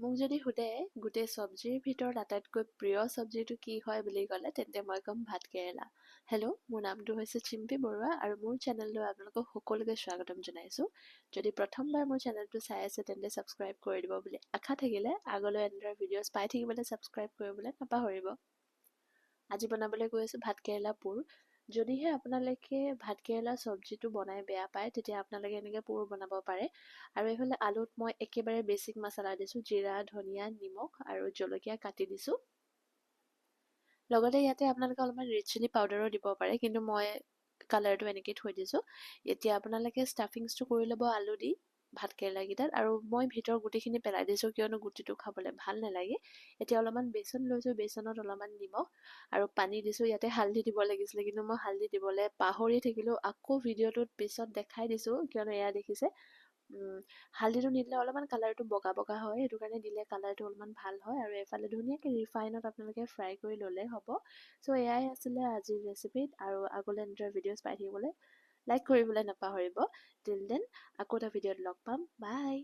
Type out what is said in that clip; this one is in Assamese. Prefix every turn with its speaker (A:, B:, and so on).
A: মোক যদি সোধে গোটেই চব্জিৰ ভিতৰত আটাইতকৈ প্ৰিয় চব্জিটো কি হয় বুলি ক'লে তেন্তে মই ক'ম ভাতকেৰেলা। হেল্ল', মোৰ নামটো হৈছে চিম্পী বৰুৱা আৰু মোৰ চেনেললৈ আপোনালোকক সকলোকে স্বাগতম জনাইছোঁ। যদি প্ৰথমবাৰ মোৰ চেনেলটো চাই আছে তেন্তে ছাবস্ক্ৰাইব কৰি দিব বুলি আশা থাকিলে আগলৈ এনেদৰে ভিডিঅ'জ পাই থাকিবলৈ ছাবস্ক্ৰাইব কৰিবলৈ নাপাহৰিব। আজি বনাবলৈ গৈ আছোঁ ভাতকেৰেলা পুৰ। যদিহে আপোনালোকে ভাতকেৰেলা চব্জিটো বনাই বেয়া পায় তেতিয়া আপোনালোকে এনেকৈ পুৰ বনাব পাৰে। আৰু এইফালে আলুত মই একেবাৰে বেছিক মছলা দিছোঁ, জিৰা, ধনিয়া, নিমখ আৰু জলকীয়া কাটি দিছোঁ। লগতে ইয়াতে আপোনালোকে অলপমান ৰেড চিলি পাউডাৰো দিব পাৰে, কিন্তু মই কালাৰটো এনেকৈ থৈ দিছোঁ। এতিয়া আপোনালোকে ষ্টাফিংছটো কৰি ল'ব আলু দি ভাতকেৰেলাকেইটাত, আৰু মই ভিতৰৰ গুটিখিনি পেলাই দিছোঁ কিয়নো গুটিটো খাবলৈ ভাল নালাগে। এতিয়া অলপমান বেচন লৈছোঁ, বেচনত অলপমান নিমখ আৰু পানী দিছোঁ। ইয়াতে হালধি দিব লাগিছিলে কিন্তু মই হালধি দিবলৈ পাহৰি থাকিলোঁ। আকৌ ভিডিঅ'টোত পিছত দেখাই দিছোঁ কিয়নো এয়া দেখিছে হালধিটো নিদিলে অলপমান কালাৰটো বগা বগা হয়, সেইটো কাৰণে দিলে কালাৰটো অলপমান ভাল হয়। আৰু এফালে ধুনীয়াকৈ ৰিফাইনত আপোনালোকে ফ্ৰাই কৰি ল'লে হ'ব। চ' এয়াই আছিলে আজিৰ ৰেচিপিত, আৰু আগলৈ এনেদৰে ভিডিঅ'জ পাই থাকিবলৈ লাইক কৰিবলৈ নাপাহৰিব। টিল দেন আকৌ এটা ভিডিঅ'ত লগ পাম। বাই।